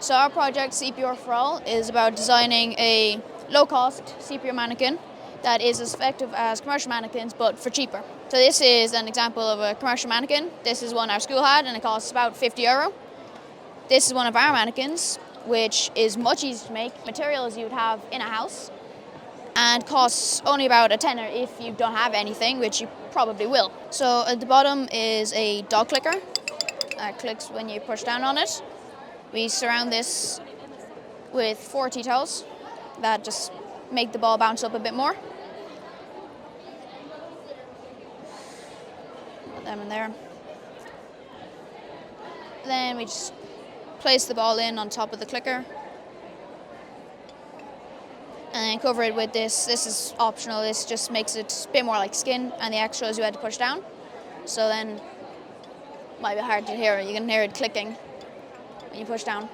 So our project, CPR for All, is about designing a low-cost CPR mannequin that is as effective as commercial mannequins, but for cheaper. So this is an example of a commercial mannequin. This is one our school had, and it costs about €50. This is one of our mannequins, which is much easier to make, materials you would have in a house, and costs only about a tenner if you don't have anything, which you probably will. So at the bottom is a dog clicker that clicks when you push down on it. We surround this with 4 T-toes that just make the ball bounce up a bit more. Put them in there. Then we just place the ball in on top of the clicker and then cover it with this. This is optional. This just makes it a bit more like skin, and the extras you had to push down. So then it might be hard to hear it. You can hear it clicking when you push down.